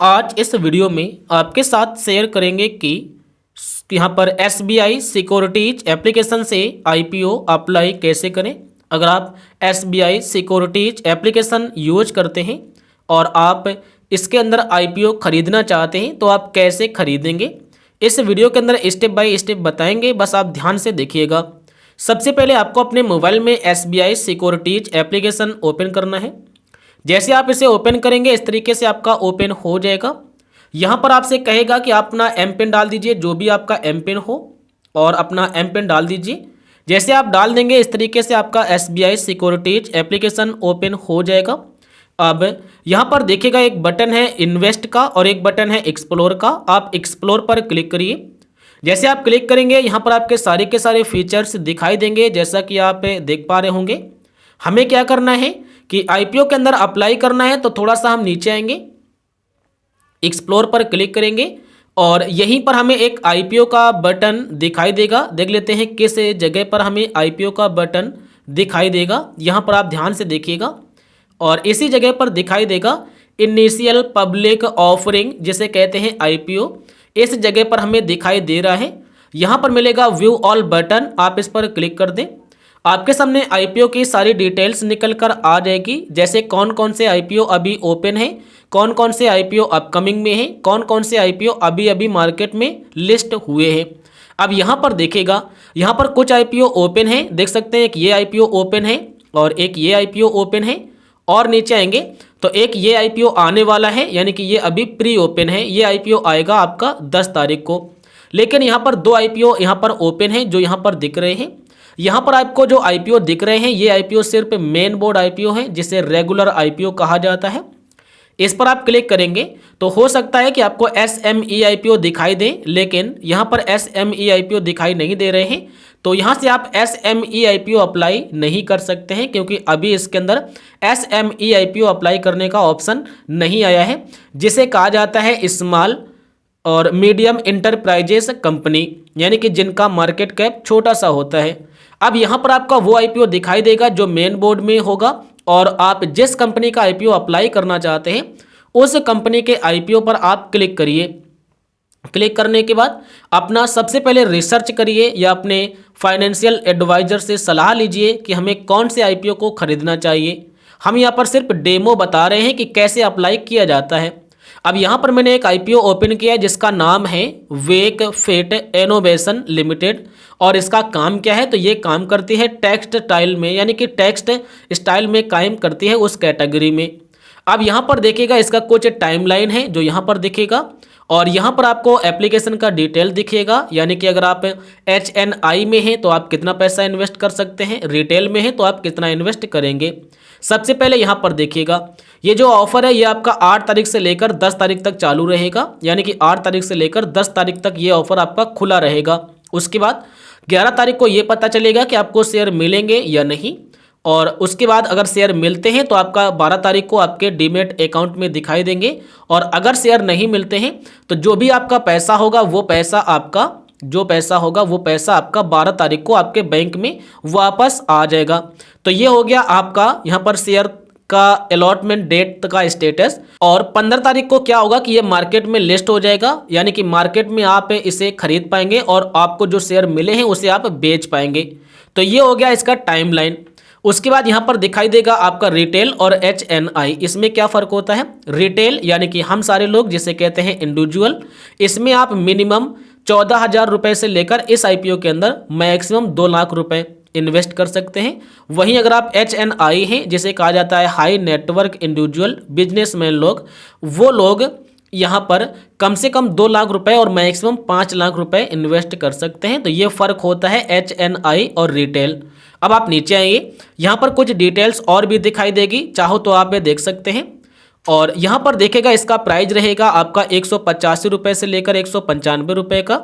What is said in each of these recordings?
आज इस वीडियो में आपके साथ शेयर करेंगे कि यहाँ पर SBI सिक्योरिटीज एप्लीकेशन से IPO अप्लाई कैसे करें। अगर आप SBI सिक्योरिटीज एप्लीकेशन यूज करते हैं और आप इसके अंदर IPO खरीदना चाहते हैं तो आप कैसे खरीदेंगे, इस वीडियो के अंदर स्टेप बाय स्टेप बताएंगे। बस आप ध्यान से देखिएगा। सबसे पहले आपको अपने मोबाइल में SBI सिक्योरिटीज एप्लीकेशन ओपन करना है। जैसे आप इसे ओपन करेंगे इस तरीके से आपका ओपन हो जाएगा। यहाँ पर आपसे कहेगा कि आप अपना एम पिन डाल दीजिए, जो भी आपका एम पिन हो, और अपना एम पिन डाल दीजिए। जैसे आप डाल देंगे इस तरीके से आपका SBI सिक्योरिटीज एप्लीकेशन ओपन हो जाएगा। अब यहाँ पर देखिएगा एक बटन है इन्वेस्ट का और एक बटन है एक्सप्लोर का। आप एक्सप्लोर पर क्लिक करिए। जैसे आप क्लिक करेंगे यहाँ पर आपके सारे के सारे फीचर्स दिखाई देंगे, जैसा कि आप देख पा रहे होंगे। हमें क्या करना है कि IPO के अंदर अप्लाई करना है, तो थोड़ा सा हम नीचे आएंगे, एक्सप्लोर पर क्लिक करेंगे और यहीं पर हमें एक IPO का बटन दिखाई देगा। देख लेते हैं किस जगह पर हमें IPO का बटन दिखाई देगा। यहाँ पर आप ध्यान से देखिएगा और इसी जगह पर दिखाई देगा इनिशियल पब्लिक ऑफरिंग, जिसे कहते हैं IPO। इस जगह पर हमें दिखाई दे रहा है। यहाँ पर मिलेगा व्यू ऑल बटन, आप इस पर क्लिक कर दें। आपके सामने IPO की सारी डिटेल्स निकल कर आ जाएगी, जैसे कौन कौन से IPO अभी ओपन है, कौन कौन से IPO अपकमिंग में है, कौन कौन से IPO अभी अभी मार्केट में लिस्ट हुए हैं। अब यहाँ पर देखेगा, यहाँ पर कुछ IPO ओपन है, देख सकते हैं कि ये IPO ओपन है और एक ये IPO ओपन है। और नीचे आएंगे तो एक ये IPO आने वाला है, यानी कि ये अभी प्री ओपन है। ये IPO आएगा आपका 10 तारीख को। लेकिन यहाँ पर 2 IPO यहाँ पर ओपन है जो यहाँ पर दिख रहे हैं। यहाँ पर आपको जो IPO दिख रहे हैं ये IPO सिर्फ मेन बोर्ड IPO है, जिसे रेगुलर IPO कहा जाता है। इस पर आप क्लिक करेंगे तो हो सकता है कि आपको SME IPO दिखाई दे, लेकिन यहाँ पर SME IPO दिखाई नहीं दे रहे हैं। तो यहाँ से आप SME IPO अप्लाई नहीं कर सकते हैं, क्योंकि अभी इसके अंदर SME IPO अप्लाई करने का ऑप्शन नहीं आया है, जिसे कहा जाता है स्मॉल और मीडियम इंटरप्राइजेस कंपनी, यानी कि जिनका मार्केट कैप छोटा सा होता है। अब यहाँ पर आपका वो IPO दिखाई देगा जो मेन बोर्ड में होगा, और आप जिस कंपनी का IPO अप्लाई करना चाहते हैं उस कंपनी के IPO पर आप क्लिक करिए। क्लिक करने के बाद अपना सबसे पहले रिसर्च करिए या अपने फाइनेंशियल एडवाइजर से सलाह लीजिए कि हमें कौन से IPO को खरीदना चाहिए। हम यहाँ पर सिर्फ डेमो बता रहे हैं कि कैसे अप्लाई किया जाता है। अब यहाँ पर मैंने एक IPO ओपन किया है जिसका नाम है वेक फिट इनोवेशन लिमिटेड। और इसका काम क्या है, तो ये काम करती है टेक्स्ट स्टाइल में, यानी कि टेक्स्ट स्टाइल में काम करती है उस कैटेगरी में। अब यहाँ पर देखिएगा इसका कुछ टाइमलाइन है जो यहाँ पर दिखेगा, और यहाँ पर आपको एप्लीकेशन का डिटेल दिखेगा, यानी कि अगर आप HNI में हैं तो आप कितना पैसा इन्वेस्ट कर सकते हैं, रिटेल में है तो आप कितना इन्वेस्ट करेंगे। सबसे पहले यहाँ पर देखिएगा ये जो ऑफर है ये आपका 8 तारीख से लेकर 10 तारीख तक चालू रहेगा, यानी कि 8 तारीख से लेकर 10 तारीख तक ये ऑफर आपका खुला रहेगा। उसके बाद 11 तारीख को ये पता चलेगा कि आपको शेयर मिलेंगे या नहीं, और उसके बाद अगर शेयर मिलते हैं तो आपका 12 तारीख को आपके डीमेट अकाउंट में दिखाई देंगे। और अगर शेयर नहीं मिलते हैं तो जो भी आपका पैसा होगा वो पैसा आपका 12 तारीख को आपके बैंक में वापस आ जाएगा। तो ये हो गया आपका यहाँ पर शेयर का अलॉटमेंट डेट का स्टेटस। और 15 तारीख को क्या होगा कि ये मार्केट में लिस्ट हो जाएगा, यानी कि मार्केट में आप इसे खरीद पाएंगे और आपको जो शेयर मिले हैं उसे आप बेच पाएंगे। तो ये हो गया इसका टाइमलाइन। उसके बाद यहाँ पर दिखाई देगा आपका रिटेल और HNI। इसमें क्या फ़र्क होता है, रिटेल यानी कि हम सारे लोग जिसे कहते हैं इंडिविजुअल, इसमें आप मिनिमम 14,000 रुपये से लेकर इस IPO के अंदर मैक्सिमम 2 लाख रुपए इन्वेस्ट कर सकते हैं। वहीं अगर आप HNI हैं, जिसे कहा जाता है हाई नेटवर्क इंडिविजुअल बिजनेसमैन लोग, वो लोग यहाँ पर कम से कम 2 लाख रुपए और मैक्सिमम 5 लाख रुपए इन्वेस्ट कर सकते हैं। तो ये फ़र्क होता है HNI और रिटेल। अब आप नीचे आइए, यहाँ पर कुछ डिटेल्स और भी दिखाई देगी, चाहो तो आप ये देख सकते हैं। और यहाँ पर देखेगा इसका प्राइस रहेगा आपका 185 रुपये से लेकर 195 रुपये का,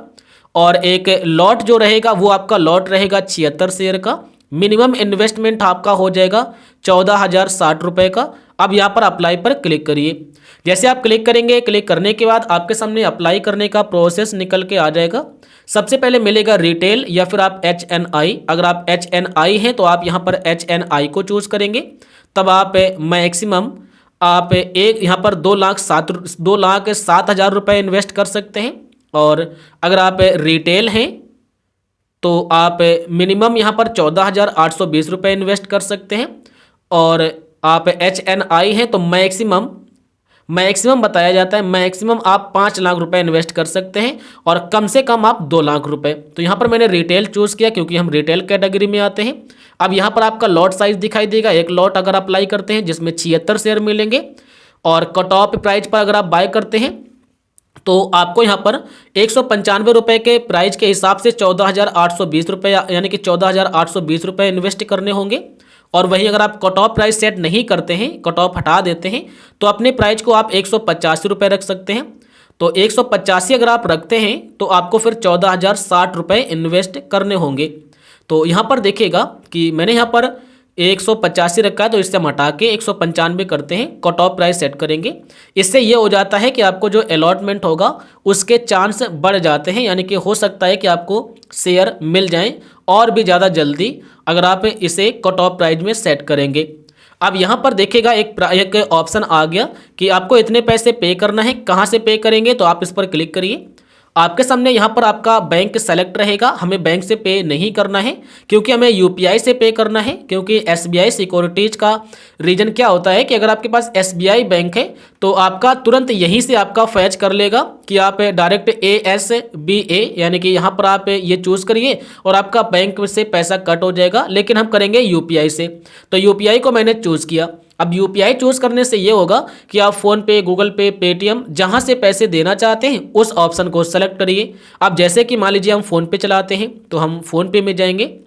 और एक लॉट जो रहेगा वो आपका लॉट रहेगा 76 शेयर का। मिनिमम इन्वेस्टमेंट आपका हो जाएगा 14,060 रुपये का। अब यहाँ पर अप्लाई पर क्लिक करिए। जैसे आप क्लिक करेंगे, क्लिक करने के बाद आपके सामने अप्लाई करने का प्रोसेस निकल के आ जाएगा। सबसे पहले मिलेगा रिटेल या फिर आप HNI। अगर आप HNI हैं तो आप यहाँ पर HNI को चूज़ करेंगे, तब आप मैक्सिमम आप एक यहाँ पर 2,07,000 रुपये इन्वेस्ट कर सकते हैं। और अगर आप रिटेल हैं तो आप मिनिमम यहाँ पर 14,820 रुपये इन्वेस्ट कर सकते हैं। और आप HNI हैं तो मैक्सिमम बताया जाता है, मैक्सिमम आप 5 लाख रुपए इन्वेस्ट कर सकते हैं और कम से कम आप 2 लाख रुपए। तो यहाँ पर मैंने रिटेल चूज़ किया क्योंकि हम रिटेल कैटेगरी में आते हैं। अब यहाँ पर आपका लॉट साइज दिखाई देगा, एक लॉट अगर अप्लाई करते हैं जिसमें 76 शेयर मिलेंगे। और कट ऑफ प्राइस पर अगर आप बाय करते हैं तो आपको यहाँ पर 195 रुपये के प्राइस के हिसाब से 14,820 रुपये यानी कि 14,820 रुपये इन्वेस्ट करने होंगे। और वहीं अगर आप कट ऑफ प्राइस सेट नहीं करते हैं, कट ऑफ हटा देते हैं, तो अपने प्राइस को आप 185 रुपये रख सकते हैं। तो 185 अगर आप रखते हैं तो आपको फिर 14,060 रुपये इन्वेस्ट करने होंगे। तो यहाँ पर देखिएगा कि मैंने यहाँ पर 185 रखा है तो इससे हम हटा के 195 करते हैं, कट ऑफ प्राइस सेट करेंगे। इससे ये हो जाता है कि आपको जो अलॉटमेंट होगा उसके चांस बढ़ जाते हैं, यानी कि हो सकता है कि आपको शेयर मिल जाएं और भी ज़्यादा जल्दी अगर आप इसे कट ऑफ प्राइस में सेट करेंगे। अब यहाँ पर देखिएगा एक ऑप्शन आ गया कि आपको इतने पैसे पे करना है, कहाँ से पे करेंगे, तो आप इस पर क्लिक करिए। आपके सामने यहाँ पर आपका बैंक सेलेक्ट रहेगा। हमें बैंक से पे नहीं करना है क्योंकि हमें यूपीआई से पे करना है, क्योंकि एसबीआई सिक्योरिटीज का रीजन क्या होता है कि अगर आपके पास एसबीआई बैंक है तो आपका तुरंत यहीं से आपका फैच कर लेगा कि आप डायरेक्ट ASBA यानी कि यहाँ पर आप ये चूज़ करिए और आपका बैंक से पैसा कट हो जाएगा। लेकिन हम करेंगे यूपीआई से, तो यूपीआई को मैंने चूज़ किया। अब यूपीआई चूज़ करने से ये होगा कि आप फ़ोन पे, गूगल पे, पेटीएम जहाँ से पैसे देना चाहते हैं उस ऑप्शन को सेलेक्ट करिए। अब जैसे कि मान लीजिए हम फ़ोन पे चलाते हैं तो हम फ़ोन पे में जाएंगे,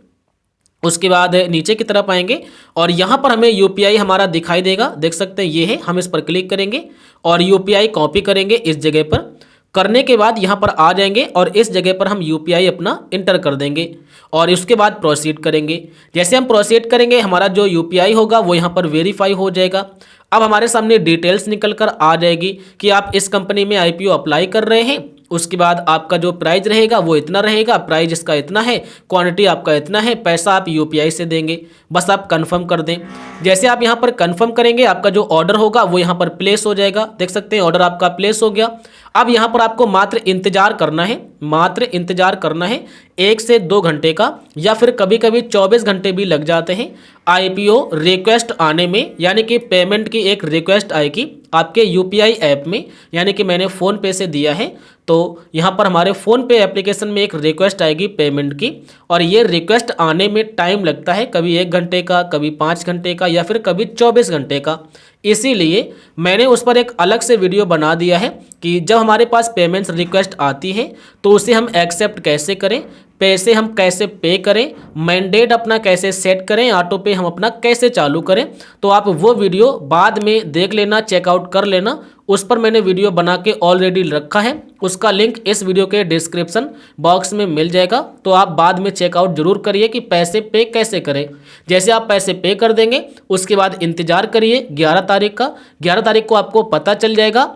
उसके बाद नीचे की तरफ आएंगे और यहाँ पर हमें यूपीआई हमारा दिखाई देगा, देख सकते हैं ये है। हम इस पर क्लिक करेंगे और यूपीआई कॉपी करेंगे इस जगह पर। करने के बाद यहाँ पर आ जाएंगे और इस जगह पर हम यूपीआई अपना इंटर कर देंगे और उसके बाद प्रोसीड करेंगे। जैसे हम प्रोसीड करेंगे हमारा जो यूपीआई होगा वो यहाँ पर वेरीफाई हो जाएगा। अब हमारे सामने डिटेल्स निकल कर आ जाएगी कि आप इस कंपनी में IPO अप्लाई कर रहे हैं। उसके बाद आपका जो प्राइस रहेगा वो इतना रहेगा, प्राइस इसका इतना है, क्वांटिटी आपका इतना है, पैसा आप यूपीआई से देंगे। बस आप कंफर्म कर दें। जैसे आप यहाँ पर कंफर्म करेंगे आपका जो ऑर्डर होगा वो यहाँ पर प्लेस हो जाएगा। देख सकते हैं ऑर्डर आपका प्लेस हो गया। अब यहाँ पर आपको मात्र इंतजार करना है, मात्र इंतजार करना है 1 से 2 घंटे का, या फिर कभी कभी 24 घंटे भी लग जाते हैं IPO रिक्वेस्ट आने में। यानी कि पेमेंट की एक रिक्वेस्ट आएगी आपके यूपीआई ऐप में, यानी कि मैंने फ़ोन पे से दिया है तो यहाँ पर हमारे फ़ोन पे एप्लीकेशन में एक रिक्वेस्ट आएगी पेमेंट की, और ये रिक्वेस्ट आने में टाइम लगता है, कभी 1 घंटे का, कभी 5 घंटे का, या फिर कभी 24 घंटे का। इसीलिए मैंने उस पर एक अलग से वीडियो बना दिया है कि जब हमारे पास पेमेंट्स रिक्वेस्ट आती है तो उसे हम एक्सेप्ट कैसे करें, पैसे हम कैसे पे करें, मैंडेट अपना कैसे सेट करें, ऑटो पे हम अपना कैसे चालू करें। तो आप वो वीडियो बाद में देख लेना, चेकआउट कर लेना। उस पर मैंने वीडियो बना के ऑलरेडी रखा है, उसका लिंक इस वीडियो के डिस्क्रिप्शन बॉक्स में मिल जाएगा। तो आप बाद में चेकआउट जरूर करिए कि पैसे पे कैसे करें। जैसे आप पैसे पे कर देंगे उसके बाद इंतजार करिए 11 तारीख का। 11 तारीख को आपको पता चल जाएगा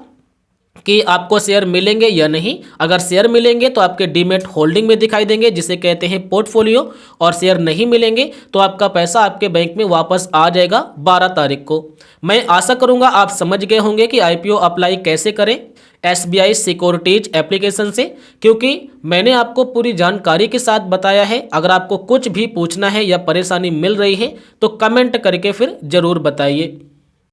कि आपको शेयर मिलेंगे या नहीं। अगर शेयर मिलेंगे तो आपके डीमेट होल्डिंग में दिखाई देंगे, जिसे कहते हैं पोर्टफोलियो, और शेयर नहीं मिलेंगे तो आपका पैसा आपके बैंक में वापस आ जाएगा 12 तारीख को। मैं आशा करूंगा आप समझ गए होंगे कि IPO अप्लाई कैसे करें SBI सिक्योरिटीज एप्लीकेशन से, क्योंकि मैंने आपको पूरी जानकारी के साथ बताया है। अगर आपको कुछ भी पूछना है या परेशानी मिल रही है तो कमेंट करके फिर ज़रूर बताइए।